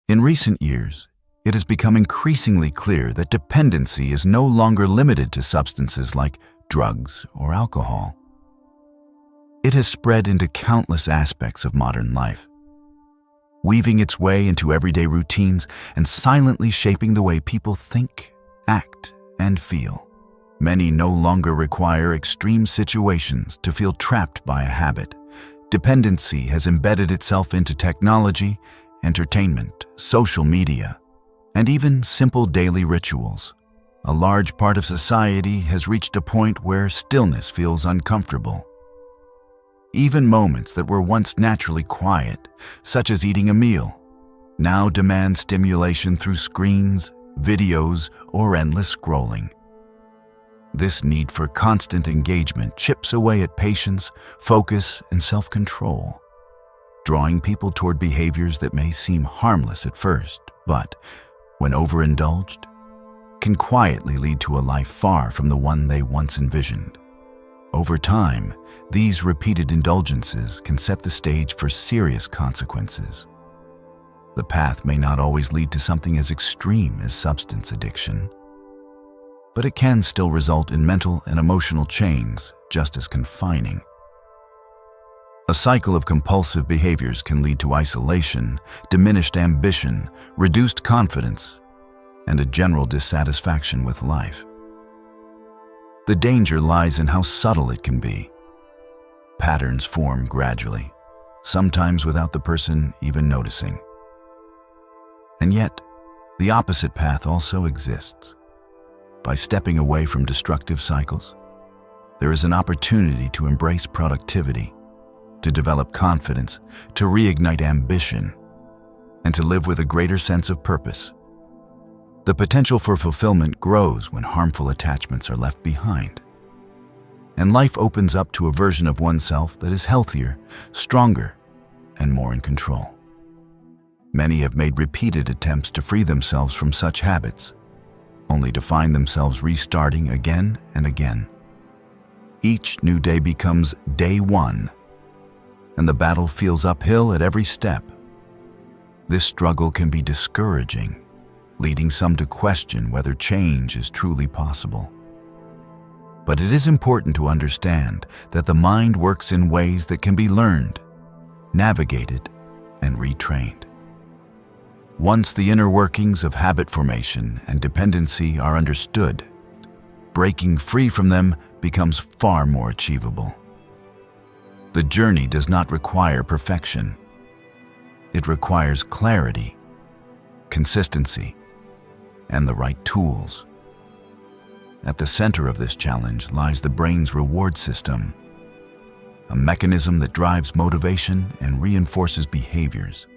In recent years, it has become increasingly clear that dependency is no longer limited to substances like drugs or alcohol. It has spread into countless aspects of modern life, weaving its way into everyday routines and silently shaping the way people think, act, and feel. Many no longer require extreme situations to feel trapped by a habit. Dependency has embedded itself into technology, entertainment, social media, and even simple daily rituals. A large part of society has reached a point where stillness feels uncomfortable. Even moments that were once naturally quiet, such as eating a meal, now demand stimulation through screens, videos, or endless scrolling. This need for constant engagement chips away at patience, focus, and self-control, drawing people toward behaviors that may seem harmless at first, but, when overindulged, can quietly lead to a life far from the one they once envisioned. Over time, these repeated indulgences can set the stage for serious consequences. The path may not always lead to something as extreme as substance addiction, but it can still result in mental and emotional chains just as confining. A cycle of compulsive behaviors can lead to isolation, diminished ambition, reduced confidence, and a general dissatisfaction with life. The danger lies in how subtle it can be. Patterns form gradually, sometimes without the person even noticing. And yet, the opposite path also exists. By stepping away from destructive cycles, there is an opportunity to embrace productivity, to develop confidence, to reignite ambition, and to live with a greater sense of purpose. The potential for fulfillment grows when harmful attachments are left behind, and life opens up to a version of oneself that is healthier, stronger, and more in control. Many have made repeated attempts to free themselves from such habits, only to find themselves restarting again and again. Each new day becomes day one, and the battle feels uphill at every step. This struggle can be discouraging, leading some to question whether change is truly possible. But it is important to understand that the mind works in ways that can be learned, navigated, and retrained. Once the inner workings of habit formation and dependency are understood, breaking free from them becomes far more achievable. The journey does not require perfection. It requires clarity, consistency, and the right tools. At the center of this challenge lies the brain's reward system, a mechanism that drives motivation and reinforces behaviors.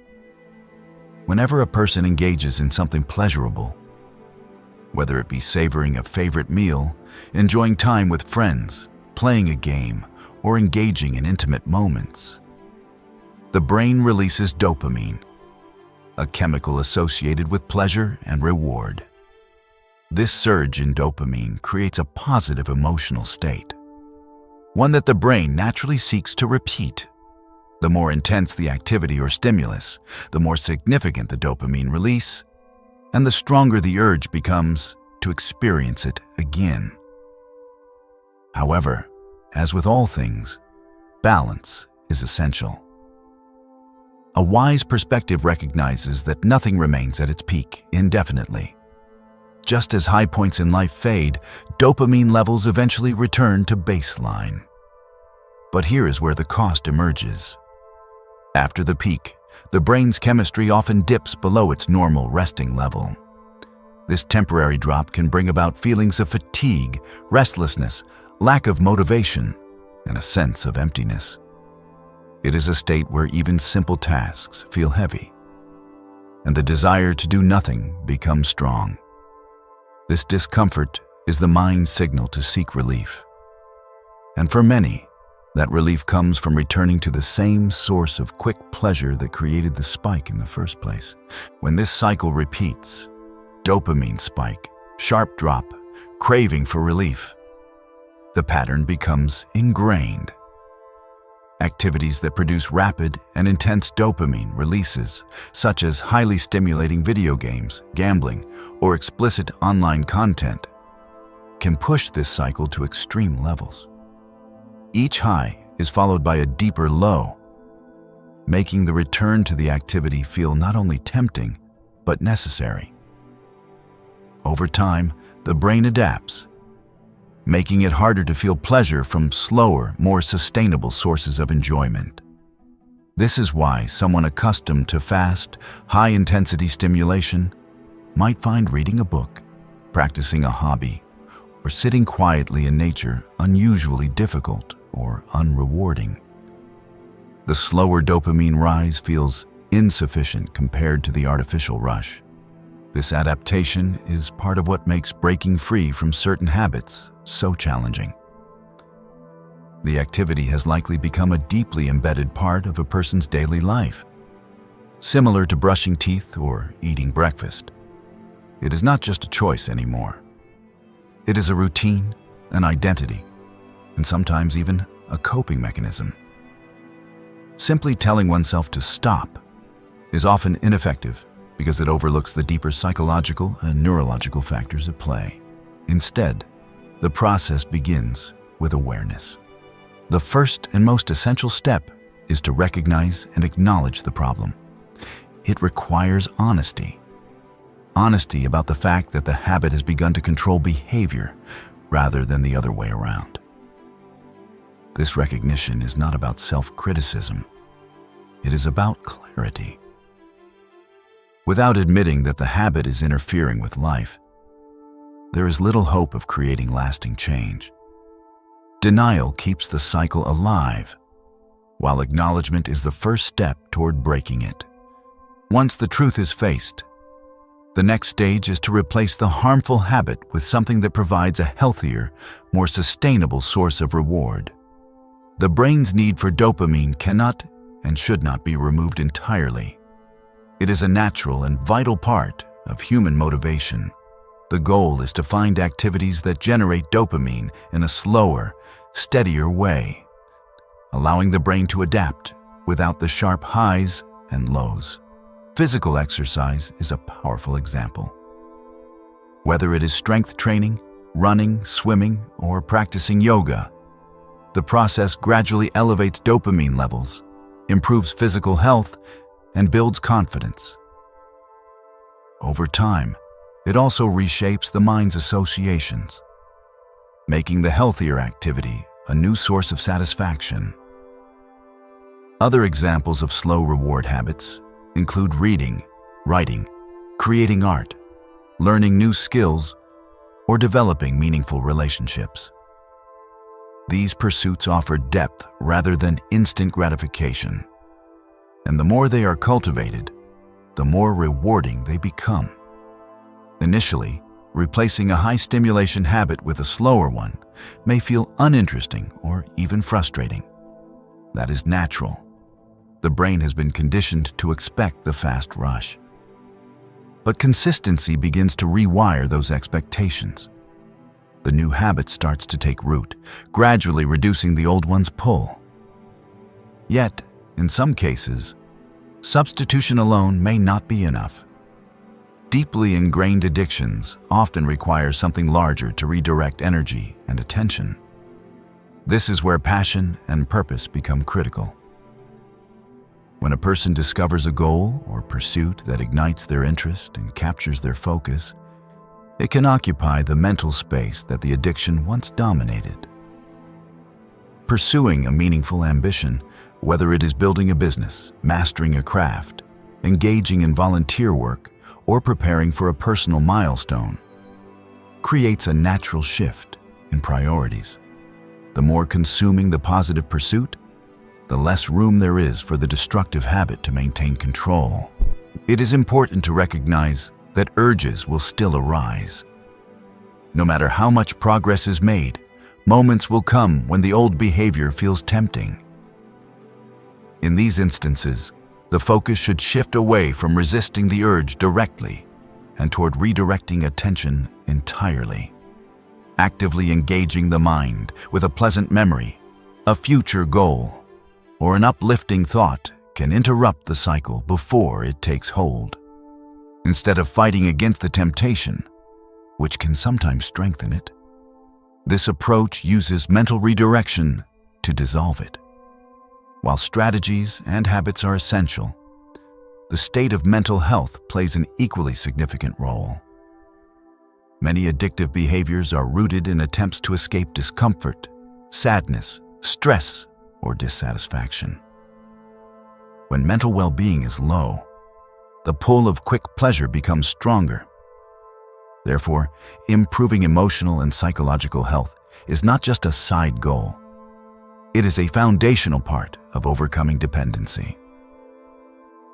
Whenever a person engages in something pleasurable, whether it be savoring a favorite meal, enjoying time with friends, playing a game, or engaging in intimate moments, the brain releases dopamine, a chemical associated with pleasure and reward. This surge in dopamine creates a positive emotional state, one that the brain naturally seeks to repeat. The more intense the activity or stimulus, the more significant the dopamine release, and the stronger the urge becomes to experience it again. However, as with all things, balance is essential. A wise perspective recognizes that nothing remains at its peak indefinitely. Just as high points in life fade, dopamine levels eventually return to baseline. But here is where the cost emerges. After the peak, the brain's chemistry often dips below its normal resting level. This temporary drop can bring about feelings of fatigue, restlessness, lack of motivation, and a sense of emptiness. It is a state where even simple tasks feel heavy, and the desire to do nothing becomes strong. This discomfort is the mind's signal to seek relief. And for many, that relief comes from returning to the same source of quick pleasure that created the spike in the first place. When this cycle repeats, dopamine spike, sharp drop, craving for relief, the pattern becomes ingrained. Activities that produce rapid and intense dopamine releases, such as highly stimulating video games, gambling, or explicit online content, can push this cycle to extreme levels. Each high is followed by a deeper low, making the return to the activity feel not only tempting, but necessary. Over time, the brain adapts, making it harder to feel pleasure from slower, more sustainable sources of enjoyment. This is why someone accustomed to fast, high-intensity stimulation might find reading a book, practicing a hobby, or sitting quietly in nature unusually difficult or unrewarding. The slower dopamine rise feels insufficient compared to the artificial rush. This adaptation is part of what makes breaking free from certain habits so challenging. The activity has likely become a deeply embedded part of a person's daily life. Similar to brushing teeth or eating breakfast, it is not just a choice anymore. It is a routine, an identity, and sometimes even a coping mechanism. Simply telling oneself to stop is often ineffective because it overlooks the deeper psychological and neurological factors at play. Instead, the process begins with awareness. The first and most essential step is to recognize and acknowledge the problem. It requires honesty. Honesty about the fact that the habit has begun to control behavior rather than the other way around. This recognition is not about self-criticism. It is about clarity. Without admitting that the habit is interfering with life, there is little hope of creating lasting change. Denial keeps the cycle alive, while acknowledgement is the first step toward breaking it. Once the truth is faced, the next stage is to replace the harmful habit with something that provides a healthier, more sustainable source of reward. The brain's need for dopamine cannot and should not be removed entirely. It is a natural and vital part of human motivation. The goal is to find activities that generate dopamine in a slower, steadier way, allowing the brain to adapt without the sharp highs and lows. Physical exercise is a powerful example. Whether it is strength training, running, swimming, or practicing yoga, the process gradually elevates dopamine levels, improves physical health, and builds confidence. Over time, it also reshapes the mind's associations, making the healthier activity a new source of satisfaction. Other examples of slow reward habits include reading, writing, creating art, learning new skills, or developing meaningful relationships. These pursuits offer depth rather than instant gratification, and the more they are cultivated, the more rewarding they become. Initially, replacing a high-stimulation habit with a slower one may feel uninteresting or even frustrating. That is natural. The brain has been conditioned to expect the fast rush. But consistency begins to rewire those expectations. The new habit starts to take root, gradually reducing the old one's pull. Yet, in some cases, substitution alone may not be enough. Deeply ingrained addictions often require something larger to redirect energy and attention. This is where passion and purpose become critical. When a person discovers a goal or pursuit that ignites their interest and captures their focus, it can occupy the mental space that the addiction once dominated. Pursuing a meaningful ambition, whether it is building a business, mastering a craft, engaging in volunteer work, or preparing for a personal milestone, creates a natural shift in priorities. The more consuming the positive pursuit, the less room there is for the destructive habit to maintain control. It is important to recognize that urges will still arise. No matter how much progress is made, moments will come when the old behavior feels tempting. In these instances, the focus should shift away from resisting the urge directly and toward redirecting attention entirely. Actively engaging the mind with a pleasant memory, a future goal, or an uplifting thought can interrupt the cycle before it takes hold. Instead of fighting against the temptation, which can sometimes strengthen it, this approach uses mental redirection to dissolve it. While strategies and habits are essential, the state of mental health plays an equally significant role. Many addictive behaviors are rooted in attempts to escape discomfort, sadness, stress, or dissatisfaction. When mental well-being is low, the pull of quick pleasure becomes stronger. Therefore, improving emotional and psychological health is not just a side goal. It is a foundational part of overcoming dependency.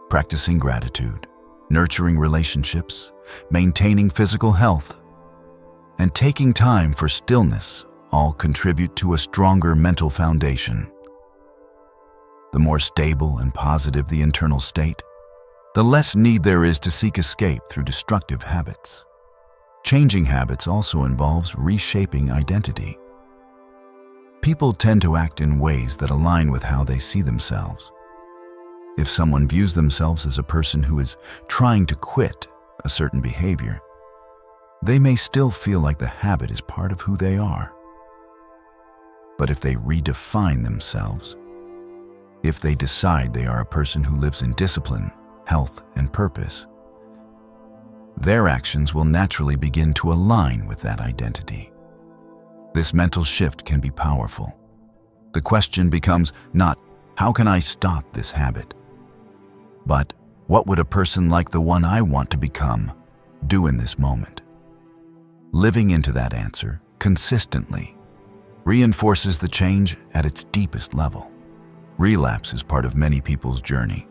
Practicing gratitude, nurturing relationships, maintaining physical health, and taking time for stillness all contribute to a stronger mental foundation. The more stable and positive the internal state, the less need there is to seek escape through destructive habits. Changing habits also involves reshaping identity. People tend to act in ways that align with how they see themselves. If someone views themselves as a person who is trying to quit a certain behavior, they may still feel like the habit is part of who they are. But if they redefine themselves, if they decide they are a person who lives in discipline, health, and purpose, their actions will naturally begin to align with that identity. This mental shift can be powerful. The question becomes not, how can I stop this habit? But, what would a person like the one I want to become do in this moment? Living into that answer consistently reinforces the change at its deepest level. Relapse is part of many people's journey,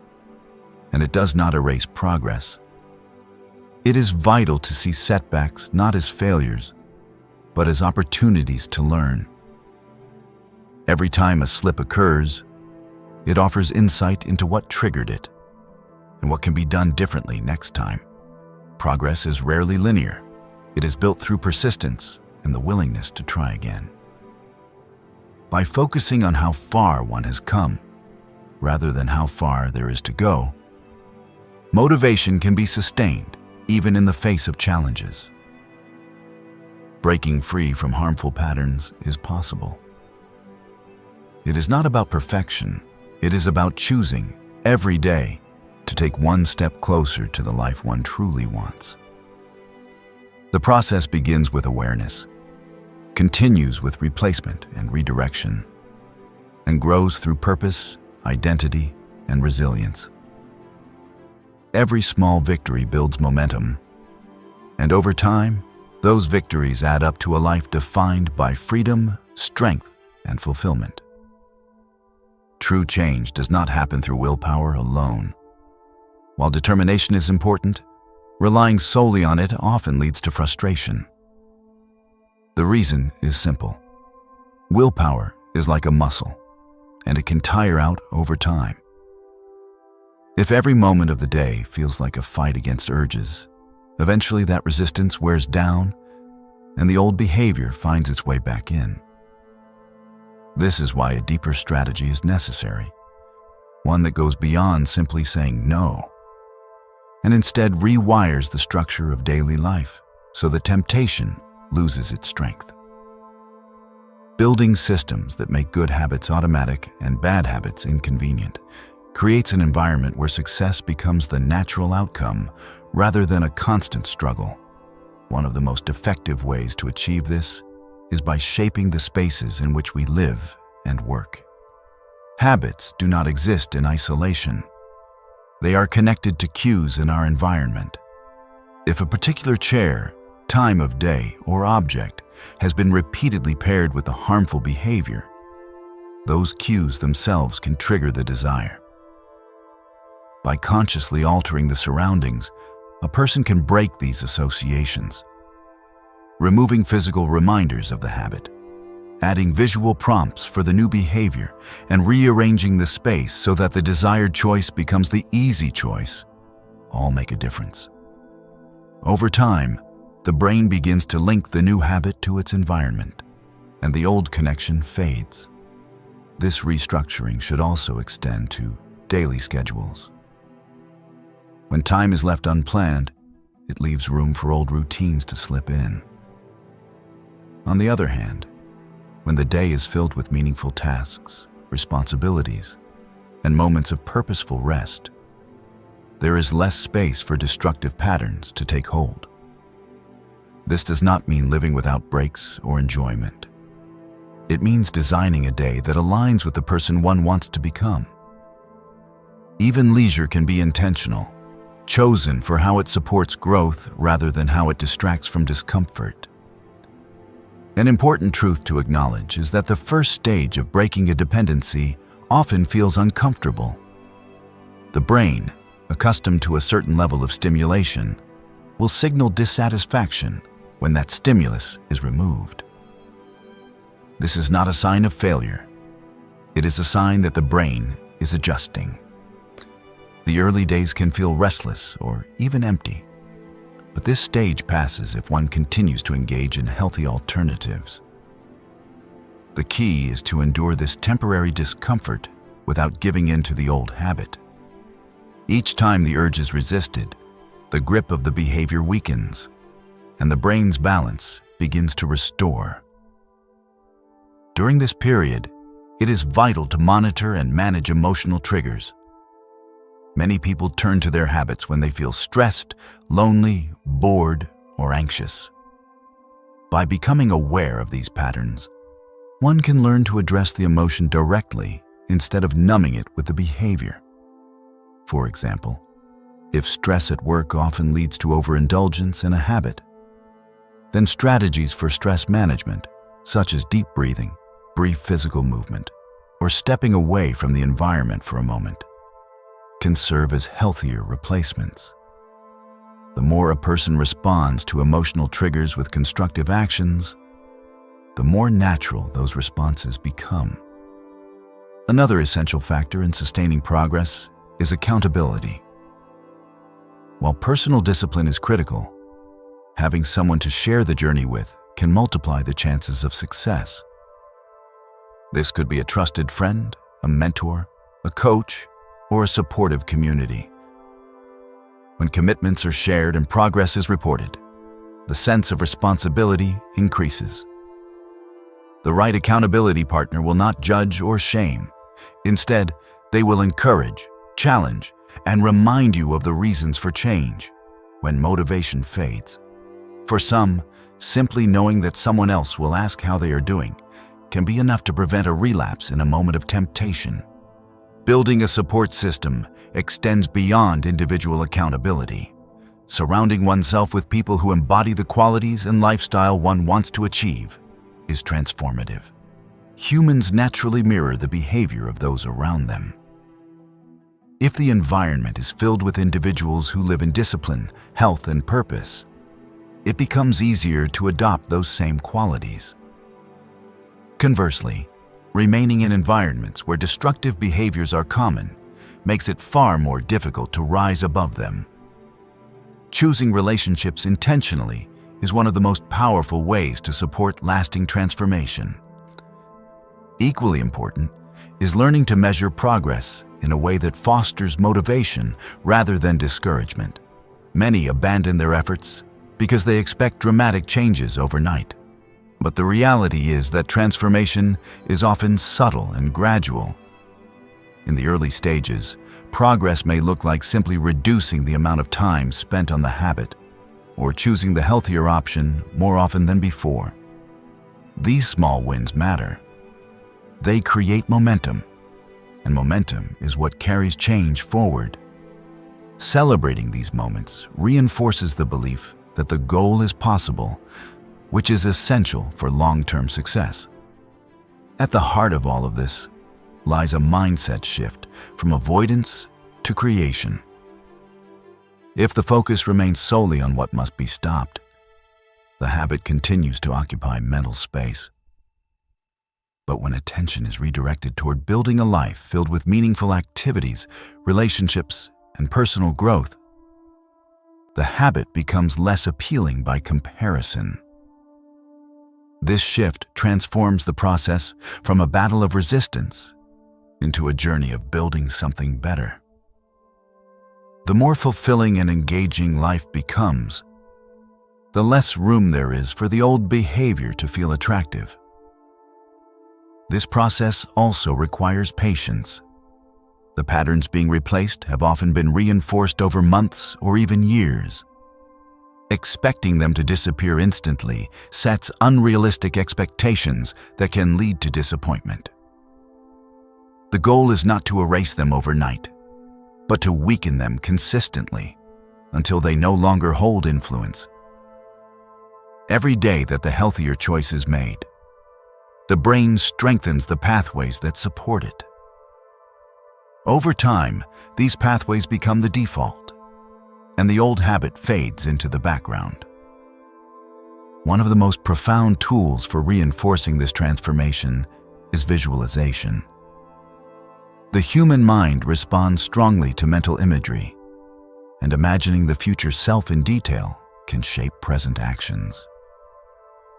and it does not erase progress. It is vital to see setbacks not as failures, but as opportunities to learn. Every time a slip occurs, it offers insight into what triggered it and what can be done differently next time. Progress is rarely linear. It is built through persistence and the willingness to try again. By focusing on how far one has come, rather than how far there is to go, motivation can be sustained even in the face of challenges. Breaking free from harmful patterns is possible. It is not about perfection. It is about choosing every day to take one step closer to the life one truly wants. The process begins with awareness, continues with replacement and redirection, and grows through purpose, identity, and resilience. Every small victory builds momentum, and over time, those victories add up to a life defined by freedom, strength, and fulfillment. True change does not happen through willpower alone. While determination is important, relying solely on it often leads to frustration. The reason is simple. Willpower is like a muscle, and it can tire out over time. If every moment of the day feels like a fight against urges, eventually that resistance wears down and the old behavior finds its way back in. This is why a deeper strategy is necessary, one that goes beyond simply saying no, and instead rewires the structure of daily life so the temptation loses its strength. Building systems that make good habits automatic and bad habits inconvenient creates an environment where success becomes the natural outcome rather than a constant struggle. One of the most effective ways to achieve this is by shaping the spaces in which we live and work. Habits do not exist in isolation. They are connected to cues in our environment. If a particular chair, time of day, or object has been repeatedly paired with a harmful behavior, those cues themselves can trigger the desire. By consciously altering the surroundings, a person can break these associations, removing physical reminders of the habit, adding visual prompts for the new behavior, and rearranging the space so that the desired choice becomes the easy choice, all make a difference. Over time, the brain begins to link the new habit to its environment, and the old connection fades. This restructuring should also extend to daily schedules. When time is left unplanned, it leaves room for old routines to slip in. On the other hand, when the day is filled with meaningful tasks, responsibilities, and moments of purposeful rest, there is less space for destructive patterns to take hold. This does not mean living without breaks or enjoyment. It means designing a day that aligns with the person one wants to become. Even leisure can be intentional, chosen for how it supports growth rather than how it distracts from discomfort. An important truth to acknowledge is that the first stage of breaking a dependency often feels uncomfortable. The brain, accustomed to a certain level of stimulation, will signal dissatisfaction when that stimulus is removed. This is not a sign of failure. It is a sign that the brain is adjusting. The early days can feel restless or even empty, but this stage passes if one continues to engage in healthy alternatives. The key is to endure this temporary discomfort without giving in to the old habit. Each time the urge is resisted, the grip of the behavior weakens, and the brain's balance begins to restore. During this period, it is vital to monitor and manage emotional triggers. Many people turn to their habits when they feel stressed, lonely, bored, or anxious. By becoming aware of these patterns, one can learn to address the emotion directly instead of numbing it with the behavior. For example, if stress at work often leads to overindulgence in a habit, then strategies for stress management, such as deep breathing, brief physical movement, or stepping away from the environment for a moment, can serve as healthier replacements. The more a person responds to emotional triggers with constructive actions, the more natural those responses become. Another essential factor in sustaining progress is accountability. While personal discipline is critical, having someone to share the journey with can multiply the chances of success. This could be a trusted friend, a mentor, a coach, or a supportive community. When commitments are shared and progress is reported, the sense of responsibility increases. The right accountability partner will not judge or shame. Instead, they will encourage, challenge, and remind you of the reasons for change when motivation fades. For some, simply knowing that someone else will ask how they are doing can be enough to prevent a relapse in a moment of temptation. Building a support system extends beyond individual accountability. Surrounding oneself with people who embody the qualities and lifestyle one wants to achieve is transformative. Humans naturally mirror the behavior of those around them. If the environment is filled with individuals who live in discipline, health, and purpose, it becomes easier to adopt those same qualities. Conversely, remaining in environments where destructive behaviors are common makes it far more difficult to rise above them. Choosing relationships intentionally is one of the most powerful ways to support lasting transformation. Equally important is learning to measure progress in a way that fosters motivation rather than discouragement. Many abandon their efforts because they expect dramatic changes overnight. But the reality is that transformation is often subtle and gradual. In the early stages, progress may look like simply reducing the amount of time spent on the habit or choosing the healthier option more often than before. These small wins matter. They create momentum, and momentum is what carries change forward. Celebrating these moments reinforces the belief that the goal is possible, which is essential for long-term success. At the heart of all of this lies a mindset shift from avoidance to creation. If the focus remains solely on what must be stopped, the habit continues to occupy mental space. But when attention is redirected toward building a life filled with meaningful activities, relationships, and personal growth, the habit becomes less appealing by comparison. This shift transforms the process from a battle of resistance into a journey of building something better. The more fulfilling and engaging life becomes, the less room there is for the old behavior to feel attractive. This process also requires patience. The patterns being replaced have often been reinforced over months or even years. Expecting them to disappear instantly sets unrealistic expectations that can lead to disappointment. The goal is not to erase them overnight, but to weaken them consistently until they no longer hold influence. Every day that the healthier choice is made, the brain strengthens the pathways that support it. Over time, these pathways become the default, and the old habit fades into the background. One of the most profound tools for reinforcing this transformation is visualization. The human mind responds strongly to mental imagery, and imagining the future self in detail can shape present actions.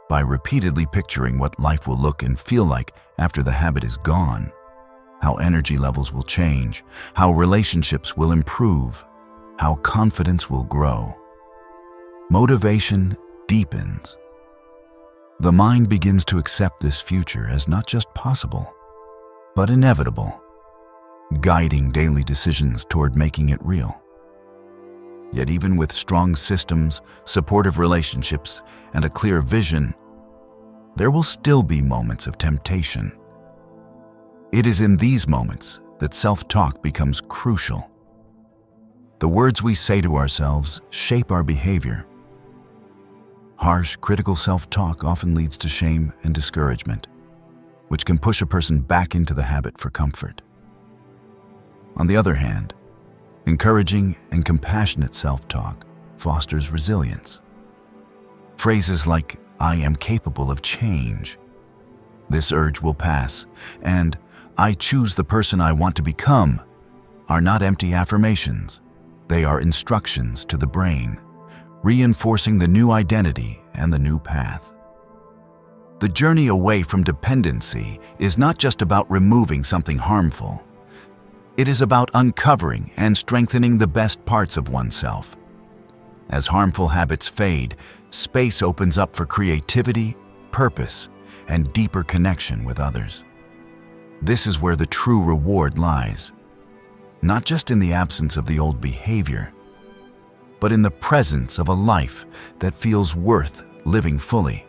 By repeatedly picturing what life will look and feel like after the habit is gone, how energy levels will change, how relationships will improve, how confidence will grow, motivation deepens. The mind begins to accept this future as not just possible, but inevitable, guiding daily decisions toward making it real. Yet even with strong systems, supportive relationships, and a clear vision, there will still be moments of temptation. It is in these moments that self-talk becomes crucial. The words we say to ourselves shape our behavior. Harsh, critical self-talk often leads to shame and discouragement, which can push a person back into the habit for comfort. On the other hand, encouraging and compassionate self-talk fosters resilience. Phrases like, "I am capable of change," "This urge will pass," and "I choose the person I want to become," are not empty affirmations. They are instructions to the brain, reinforcing the new identity and the new path. The journey away from dependency is not just about removing something harmful. It is about uncovering and strengthening the best parts of oneself. As harmful habits fade, space opens up for creativity, purpose, and deeper connection with others. This is where the true reward lies, not just in the absence of the old behavior, but in the presence of a life that feels worth living fully.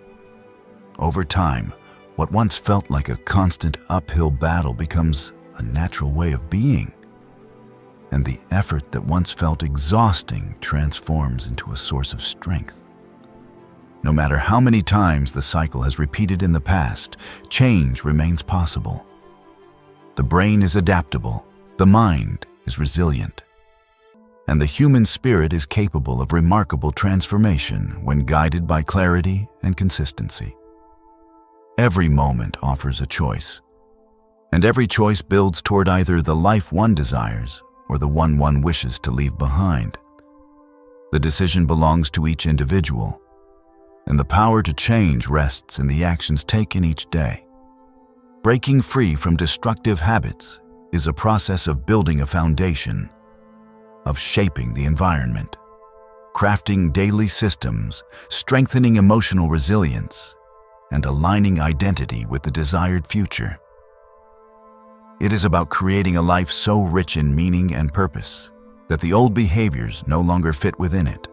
Over time, what once felt like a constant uphill battle becomes a natural way of being, and the effort that once felt exhausting transforms into a source of strength. No matter how many times the cycle has repeated in the past, change remains possible. The brain is adaptable, the mind is resilient, and the human spirit is capable of remarkable transformation when guided by clarity and consistency. Every moment offers a choice, and every choice builds toward either the life one desires or the one one wishes to leave behind. The decision belongs to each individual, and the power to change rests in the actions taken each day. Breaking free from destructive habits is a process of building a foundation, of shaping the environment, crafting daily systems, strengthening emotional resilience, and aligning identity with the desired future. It is about creating a life so rich in meaning and purpose that the old behaviors no longer fit within it.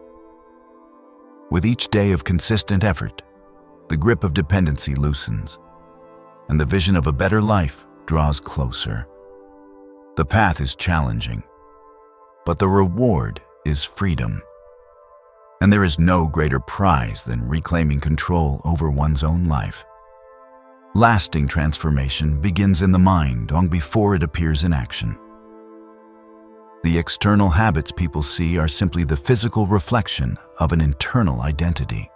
With each day of consistent effort, the grip of dependency loosens, and the vision of a better life draws closer. The path is challenging, but the reward is freedom. And there is no greater prize than reclaiming control over one's own life. Lasting transformation begins in the mind long before it appears in action. The external habits people see are simply the physical reflection of an internal identity.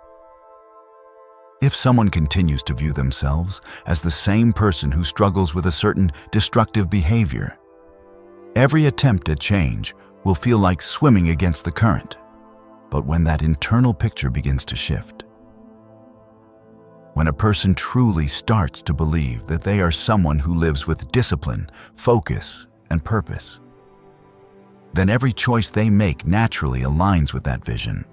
If someone continues to view themselves as the same person who struggles with a certain destructive behavior, every attempt at change will feel like swimming against the current. But when that internal picture begins to shift, When a person truly starts to believe that they are someone who lives with discipline, focus, and purpose, then every choice they make naturally aligns with that vision.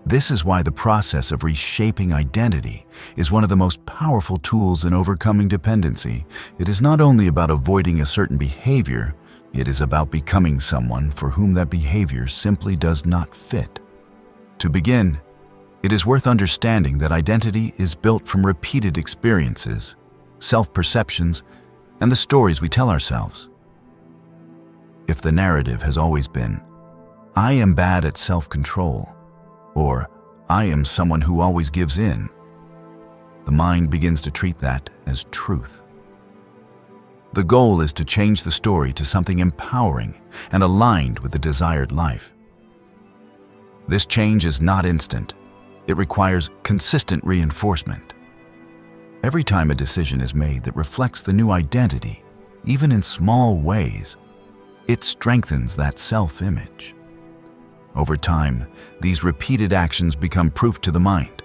This is why the process of reshaping identity is one of the most powerful tools in overcoming dependency. It is not only about avoiding a certain behavior, it is about becoming someone for whom that behavior simply does not fit. To begin, it is worth understanding that identity is built from repeated experiences, self-perceptions, and the stories we tell ourselves. If the narrative has always been, "I am bad at self-control," or "I am someone who always gives in," the mind begins to treat that as truth. The goal is to change the story to something empowering and aligned with the desired life. This change is not instant. It requires consistent reinforcement. Every time a decision is made that reflects the new identity, even in small ways, it strengthens that self-image. Over time, these repeated actions become proof to the mind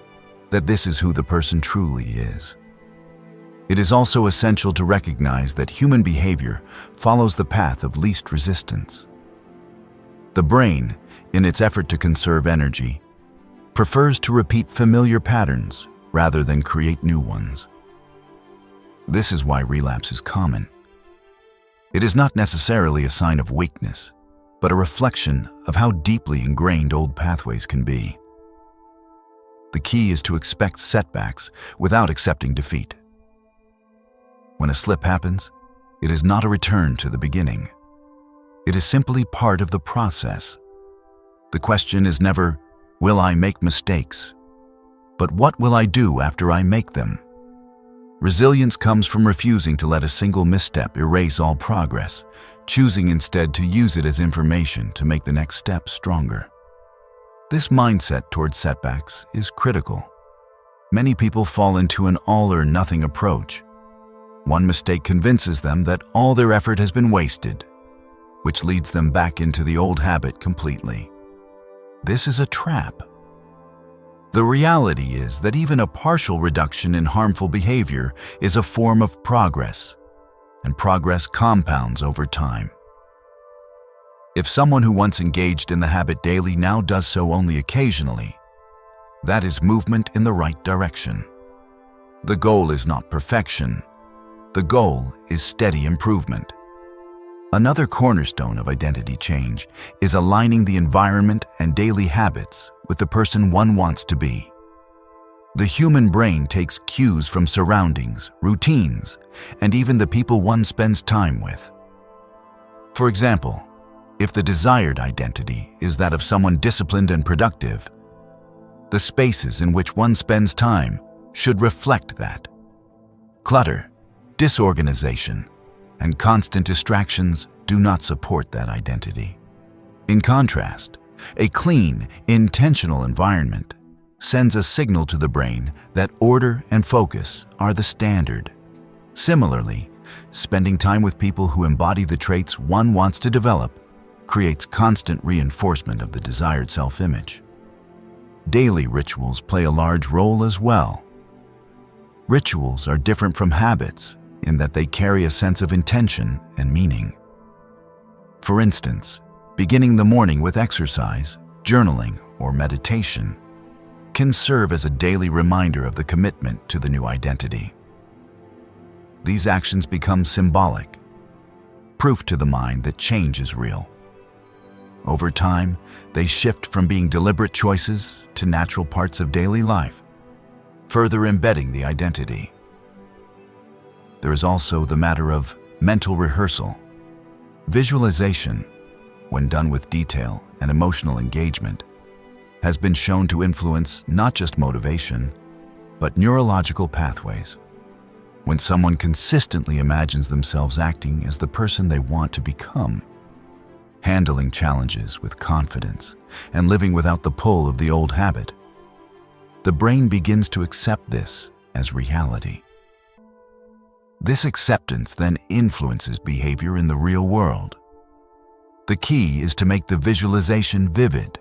that this is who the person truly is. It is also essential to recognize that human behavior follows the path of least resistance. The brain, in its effort to conserve energy, prefers to repeat familiar patterns rather than create new ones. This is why relapse is common. It is not necessarily a sign of weakness, but a reflection of how deeply ingrained old pathways can be. The key is to expect setbacks without accepting defeat. When a slip happens, it is not a return to the beginning. It is simply part of the process. The question is never, "Will I make mistakes?" but "What will I do after I make them?" Resilience comes from refusing to let a single misstep erase all progress, choosing instead to use it as information to make the next step stronger. This mindset towards setbacks is critical. Many people fall into an all-or-nothing approach. One mistake convinces them that all their effort has been wasted, which leads them back into the old habit completely. This is a trap. The reality is that even a partial reduction in harmful behavior is a form of progress, and progress compounds over time. If someone who once engaged in the habit daily now does so only occasionally, that is movement in the right direction. The goal is not perfection. The goal is steady improvement. Another cornerstone of identity change is aligning the environment and daily habits with the person one wants to be. The human brain takes cues from surroundings, routines, and even the people one spends time with. For example, if the desired identity is that of someone disciplined and productive, the spaces in which one spends time should reflect that. Clutter, disorganization, and constant distractions do not support that identity. In contrast, a clean, intentional environment sends a signal to the brain that order and focus are the standard. Similarly, spending time with people who embody the traits one wants to develop creates constant reinforcement of the desired self-image. Daily rituals play a large role as well. Rituals are different from habits in that they carry a sense of intention and meaning. For instance, beginning the morning with exercise, journaling, or meditation can serve as a daily reminder of the commitment to the new identity. These actions become symbolic, proof to the mind that change is real. Over time, they shift from being deliberate choices to natural parts of daily life, further embedding the identity. There is also the matter of mental rehearsal. Visualization, when done with detail and emotional engagement, has been shown to influence not just motivation, but neurological pathways. When someone consistently imagines themselves acting as the person they want to become, handling challenges with confidence, and living without the pull of the old habit, the brain begins to accept this as reality. This acceptance then influences behavior in the real world. The key is to make the visualization vivid,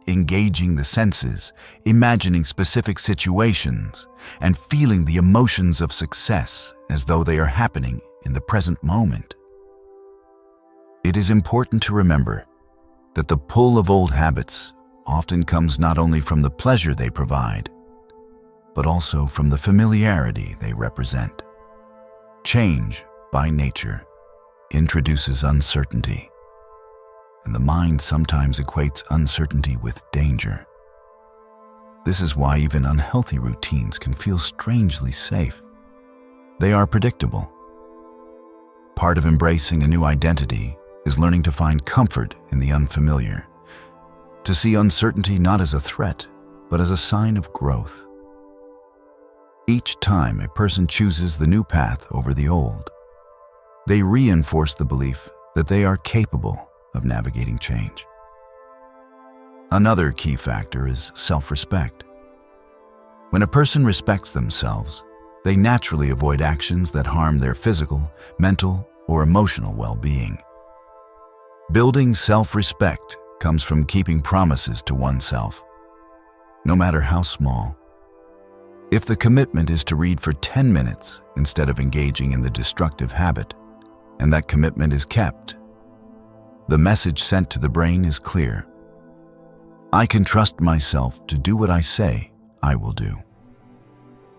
engaging the senses, imagining specific situations, and feeling the emotions of success as though they are happening in the present moment. It is important to remember that the pull of old habits often comes not only from the pleasure they provide, but also from the familiarity they represent. Change, by nature, introduces uncertainty, and the mind sometimes equates uncertainty with danger. This is why even unhealthy routines can feel strangely safe. They are predictable. Part of embracing a new identity is learning to find comfort in the unfamiliar, to see uncertainty not as a threat, but as a sign of growth. Each time a person chooses the new path over the old, they reinforce the belief that they are capable of navigating change. Another key factor is self-respect. When a person respects themselves, they naturally avoid actions that harm their physical, mental, or emotional well-being. Building self-respect comes from keeping promises to oneself, no matter how small. If the commitment is to read for 10 minutes instead of engaging in the destructive habit, and that commitment is kept, the message sent to the brain is clear. I can trust myself to do what I say I will do.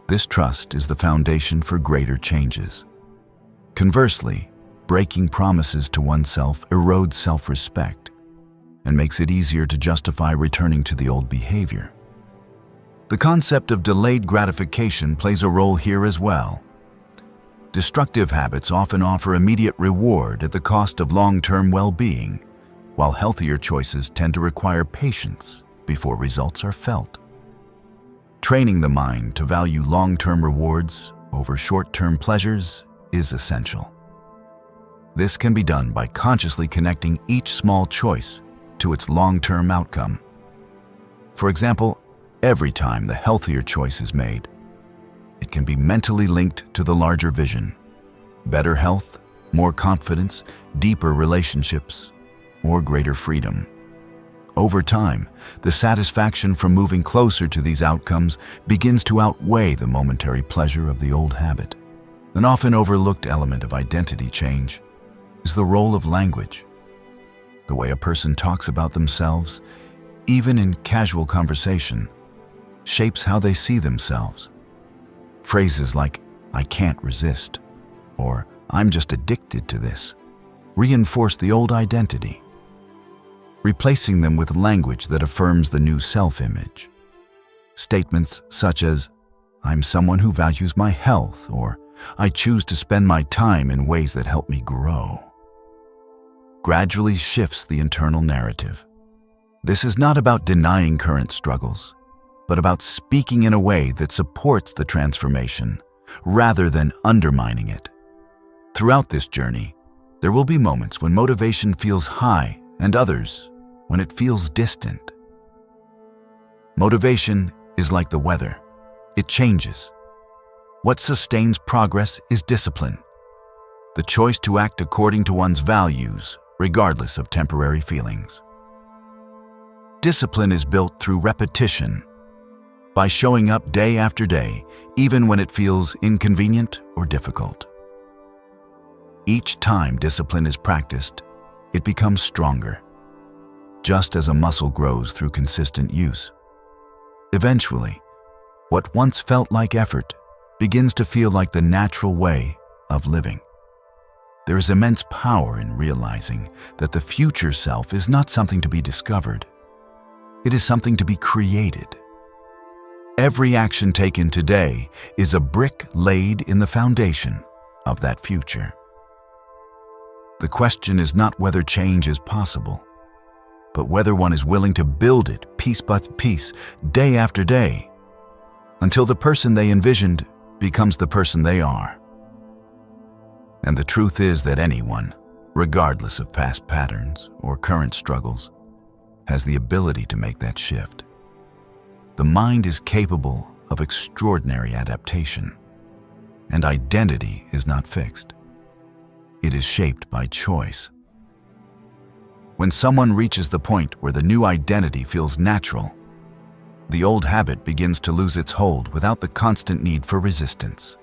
This trust is the foundation for greater changes. Conversely, breaking promises to oneself erodes self-respect and makes it easier to justify returning to the old behavior. The concept of delayed gratification plays a role here as well. Destructive habits often offer immediate reward at the cost of long-term well-being, while healthier choices tend to require patience before results are felt. Training the mind to value long-term rewards over short-term pleasures is essential. This can be done by consciously connecting each small choice to its long-term outcome. For example, every time the healthier choice is made, it can be mentally linked to the larger vision: better health, more confidence, deeper relationships, or greater freedom. Over time, the satisfaction from moving closer to these outcomes begins to outweigh the momentary pleasure of the old habit. An often overlooked element of identity change is the role of language. The way a person talks about themselves, even in casual conversation, shapes how they see themselves. Phrases like, "I can't resist," or "I'm just addicted to this," reinforce the old identity. Replacing them with language that affirms the new self-image. Statements such as, "I'm someone who values my health," or "I choose to spend my time in ways that help me grow," gradually shifts the internal narrative. This is not about denying current struggles, but about speaking in a way that supports the transformation rather than undermining it. Throughout this journey, there will be moments when motivation feels high and others when it feels distant. Motivation is like the weather. It changes. What sustains progress is discipline, the choice to act according to one's values, regardless of temporary feelings. Discipline is built through repetition, by showing up day after day, even when it feels inconvenient or difficult. Each time discipline is practiced, it becomes stronger, just as a muscle grows through consistent use. Eventually, what once felt like effort begins to feel like the natural way of living. There is immense power in realizing that the future self is not something to be discovered. It is something to be created. Every action taken today is a brick laid in the foundation of that future. The question is not whether change is possible, but whether one is willing to build it piece by piece, day after day, until the person they envisioned becomes the person they are. And the truth is that anyone, regardless of past patterns or current struggles, has the ability to make that shift. The mind is capable of extraordinary adaptation, and identity is not fixed. It is shaped by choice. When someone reaches the point where the new identity feels natural, the old habit begins to lose its hold without the constant need for resistance.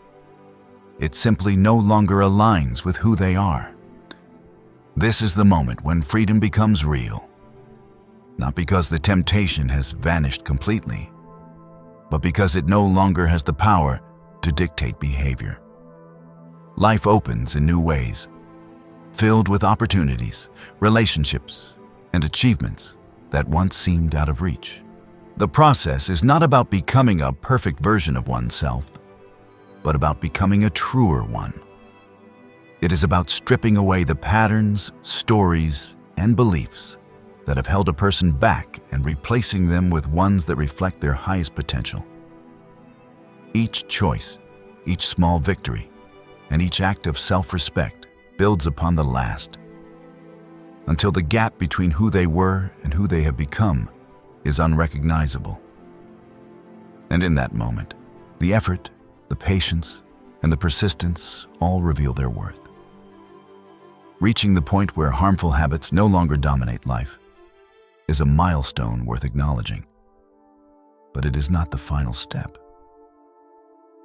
It simply no longer aligns with who they are. This is the moment when freedom becomes real, not because the temptation has vanished completely, but because it no longer has the power to dictate behavior. Life opens in new ways, filled with opportunities, relationships, and achievements that once seemed out of reach. The process is not about becoming a perfect version of oneself, but about becoming a truer one. It is about stripping away the patterns, stories, and beliefs that have held a person back and replacing them with ones that reflect their highest potential. Each choice, each small victory, and each act of self-respect builds upon the last, until the gap between who they were and who they have become is unrecognizable. And in that moment, the effort, the patience, and the persistence all reveal their worth. Reaching the point where harmful habits no longer dominate life is a milestone worth acknowledging, but it is not the final step.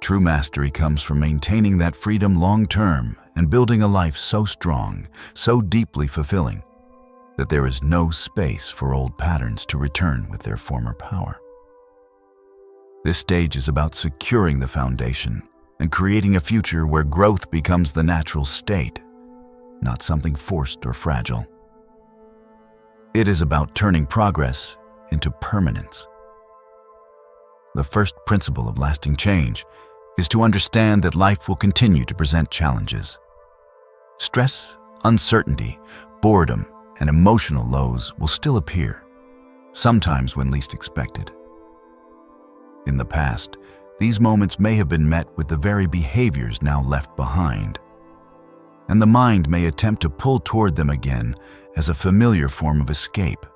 True mastery comes from maintaining that freedom long-term and building a life so strong, so deeply fulfilling, that there is no space for old patterns to return with their former power. This stage is about securing the foundation and creating a future where growth becomes the natural state, not something forced or fragile. It is about turning progress into permanence. The first principle of lasting change is to understand that life will continue to present challenges. Stress, uncertainty, boredom, and emotional lows will still appear, sometimes when least expected. In the past, these moments may have been met with the very behaviors now left behind, and the mind may attempt to pull toward them again as a familiar form of escape.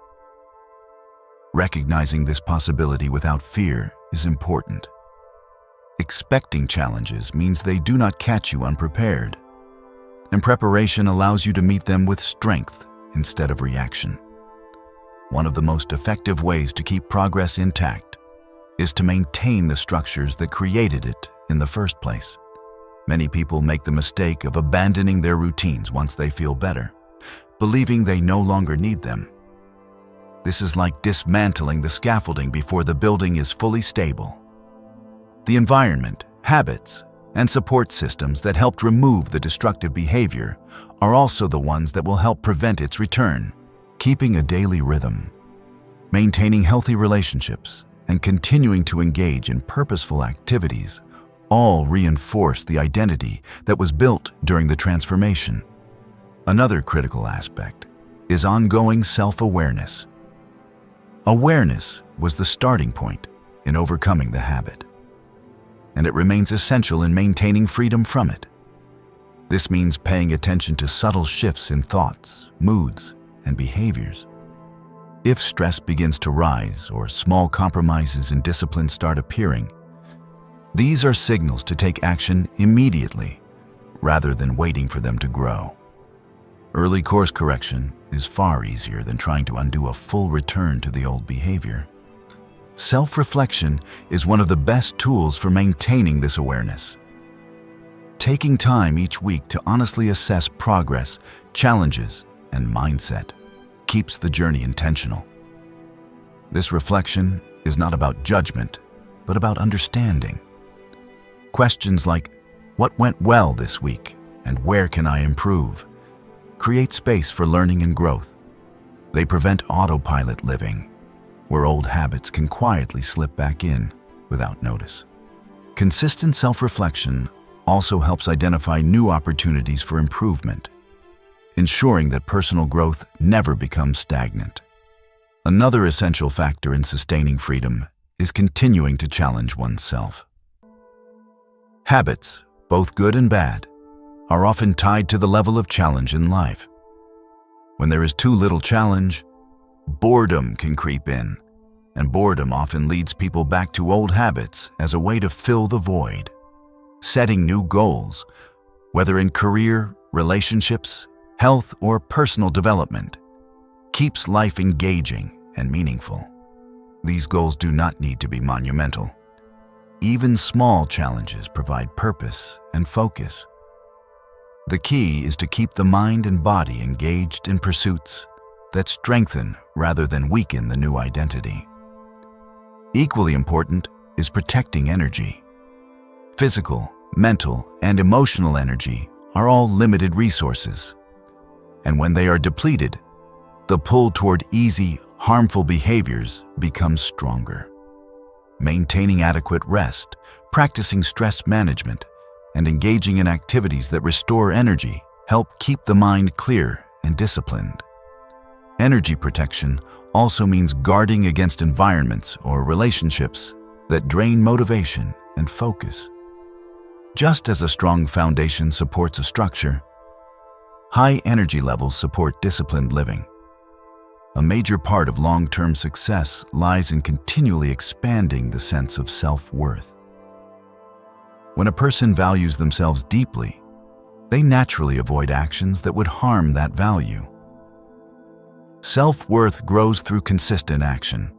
Recognizing this possibility without fear is important. Expecting challenges means they do not catch you unprepared, and preparation allows you to meet them with strength instead of reaction. One of the most effective ways to keep progress intact is to maintain the structures that created it in the first place. Many people make the mistake of abandoning their routines once they feel better, believing they no longer need them. This is like dismantling the scaffolding before the building is fully stable. The environment, habits, and support systems that helped remove the destructive behavior are also the ones that will help prevent its return. Keeping a daily rhythm, maintaining healthy relationships, and continuing to engage in purposeful activities all reinforce the identity that was built during the transformation. Another critical aspect is ongoing self-awareness. Awareness was the starting point in overcoming the habit, and it remains essential in maintaining freedom from it. This means paying attention to subtle shifts in thoughts, moods, and behaviors. If stress begins to rise or small compromises in discipline start appearing, these are signals to take action immediately rather than waiting for them to grow. Early course correction is far easier than trying to undo a full return to the old behavior. Self-reflection is one of the best tools for maintaining this awareness. Taking time each week to honestly assess progress, challenges, and mindset keeps the journey intentional. This reflection is not about judgment, but about understanding. Questions like, what went well this week and where can I improve, create space for learning and growth. They prevent autopilot living, where old habits can quietly slip back in without notice. Consistent self-reflection also helps identify new opportunities for improvement, ensuring that personal growth never becomes stagnant. Another essential factor in sustaining freedom is continuing to challenge oneself. Habits, both good and bad, are often tied to the level of challenge in life. When there is too little challenge, boredom can creep in, and boredom often leads people back to old habits as a way to fill the void. Setting new goals, whether in career, relationships, health, or personal development, keeps life engaging and meaningful. These goals do not need to be monumental. Even small challenges provide purpose and focus. The key is to keep the mind and body engaged in pursuits that strengthen rather than weaken the new identity. Equally important is protecting energy. Physical, mental, and emotional energy are all limited resources. And when they are depleted, the pull toward easy, harmful behaviors becomes stronger. Maintaining adequate rest, practicing stress management, and engaging in activities that restore energy help keep the mind clear and disciplined. Energy protection also means guarding against environments or relationships that drain motivation and focus. Just as a strong foundation supports a structure, high energy levels support disciplined living. A major part of long-term success lies in continually expanding the sense of self-worth. When a person values themselves deeply, they naturally avoid actions that would harm that value. Self-worth grows through consistent action,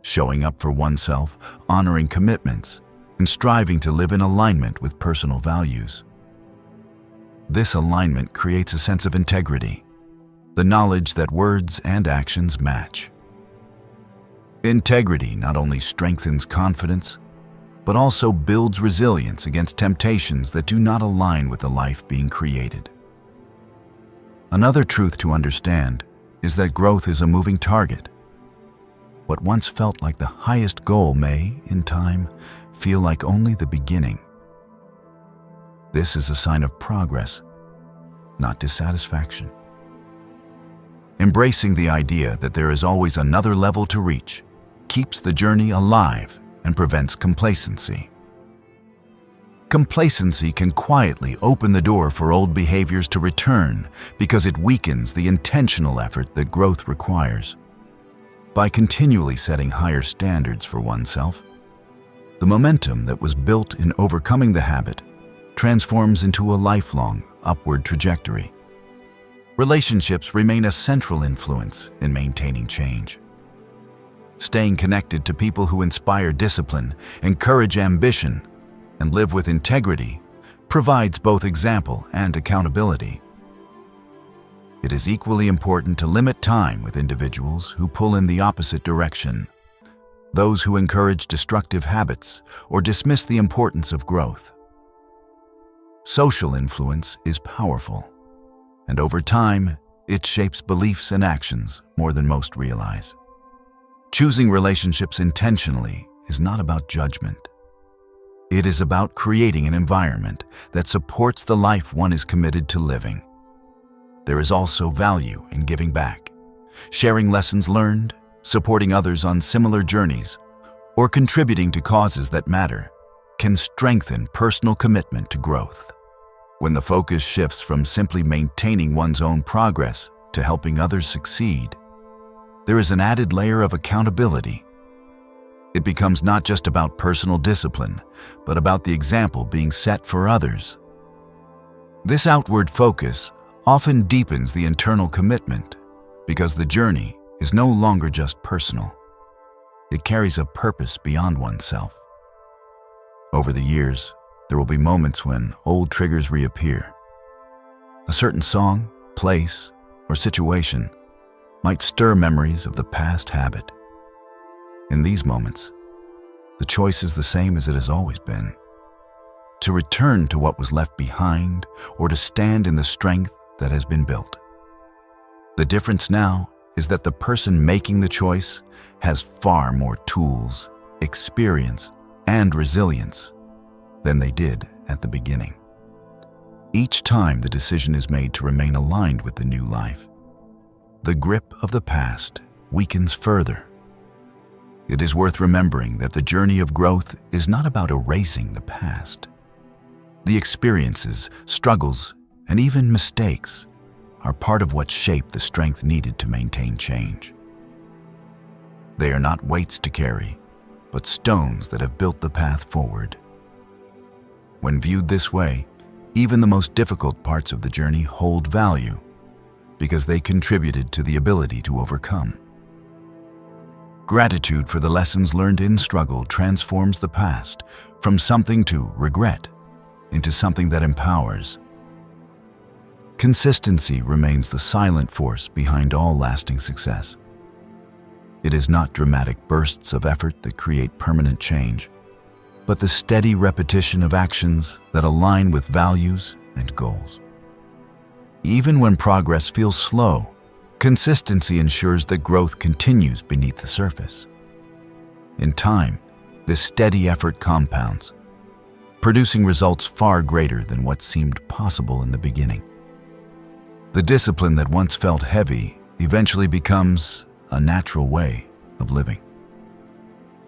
showing up for oneself, honoring commitments, and striving to live in alignment with personal values. This alignment creates a sense of integrity, the knowledge that words and actions match. Integrity not only strengthens confidence, but also builds resilience against temptations that do not align with the life being created. Another truth to understand is that growth is a moving target. What once felt like the highest goal may, in time, feel like only the beginning. This is a sign of progress, not dissatisfaction. Embracing the idea that there is always another level to reach keeps the journey alive and prevents complacency. Complacency can quietly open the door for old behaviors to return because it weakens the intentional effort that growth requires. By continually setting higher standards for oneself, the momentum that was built in overcoming the habit transforms into a lifelong upward trajectory. Relationships remain a central influence in maintaining change. Staying connected to people who inspire discipline, encourage ambition, and live with integrity provides both example and accountability. It is equally important to limit time with individuals who pull in the opposite direction, those who encourage destructive habits or dismiss the importance of growth. Social influence is powerful, and over time, it shapes beliefs and actions more than most realize. Choosing relationships intentionally is not about judgment. It is about creating an environment that supports the life one is committed to living. There is also value in giving back, sharing lessons learned, supporting others on similar journeys, or contributing to causes that matter can strengthen personal commitment to growth. When the focus shifts from simply maintaining one's own progress to helping others succeed, there is an added layer of accountability. It becomes not just about personal discipline, but about the example being set for others. This outward focus often deepens the internal commitment because the journey is no longer just personal. It carries a purpose beyond oneself. Over the years, there will be moments when old triggers reappear. A certain song, place, or situation might stir memories of the past habit. In these moments, the choice is the same as it has always been: to return to what was left behind or to stand in the strength that has been built. The difference now is that the person making the choice has far more tools, experience, and resilience than they did at the beginning. Each time the decision is made to remain aligned with the new life, the grip of the past weakens further. It is worth remembering that the journey of growth is not about erasing the past. The experiences, struggles, and even mistakes are part of what shape the strength needed to maintain change. They are not weights to carry, but stones that have built the path forward. When viewed this way, even the most difficult parts of the journey hold value because they contributed to the ability to overcome. Gratitude for the lessons learned in struggle transforms the past from something to regret into something that empowers. Consistency remains the silent force behind all lasting success. It is not dramatic bursts of effort that create permanent change, but the steady repetition of actions that align with values and goals. Even when progress feels slow, consistency ensures that growth continues beneath the surface. In time, this steady effort compounds, producing results far greater than what seemed possible in the beginning. The discipline that once felt heavy eventually becomes a natural way of living.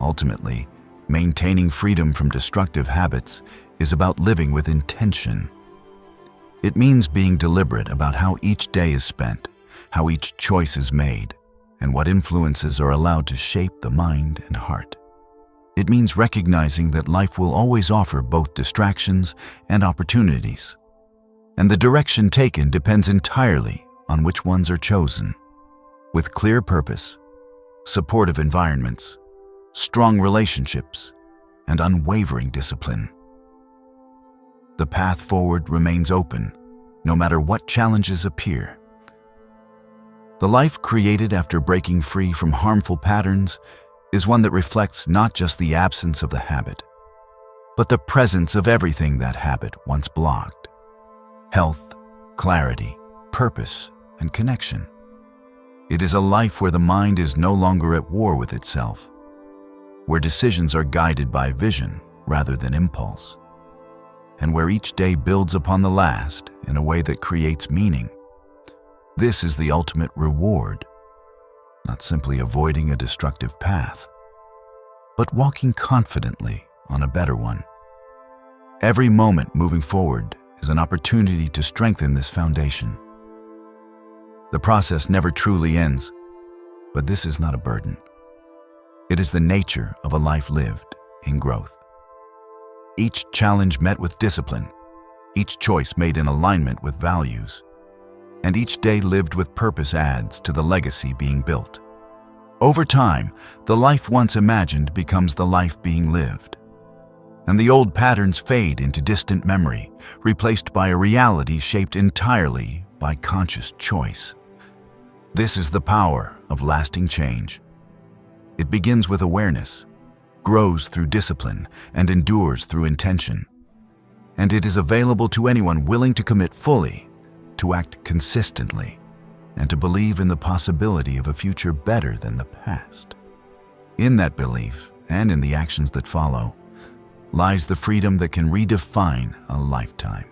Ultimately, maintaining freedom from destructive habits is about living with intention. It means being deliberate about how each day is spent, how each choice is made, and what influences are allowed to shape the mind and heart. It means recognizing that life will always offer both distractions and opportunities, and the direction taken depends entirely on which ones are chosen. With clear purpose, supportive environments, strong relationships, and unwavering discipline, the path forward remains open, no matter what challenges appear. The life created after breaking free from harmful patterns is one that reflects not just the absence of the habit, but the presence of everything that habit once blocked: health, clarity, purpose, and connection. It is a life where the mind is no longer at war with itself, where decisions are guided by vision rather than impulse, and where each day builds upon the last in a way that creates meaning. This is the ultimate reward, not simply avoiding a destructive path, but walking confidently on a better one. Every moment moving forward is an opportunity to strengthen this foundation. The process never truly ends, but this is not a burden. It is the nature of a life lived in growth. Each challenge met with discipline, each choice made in alignment with values, and each day lived with purpose adds to the legacy being built. Over time, the life once imagined becomes the life being lived, and the old patterns fade into distant memory, replaced by a reality shaped entirely by conscious choice. This is the power of lasting change. It begins with awareness, grows through discipline, and endures through intention. And it is available to anyone willing to commit fully, to act consistently, and to believe in the possibility of a future better than the past. In that belief, and in the actions that follow, lies the freedom that can redefine a lifetime.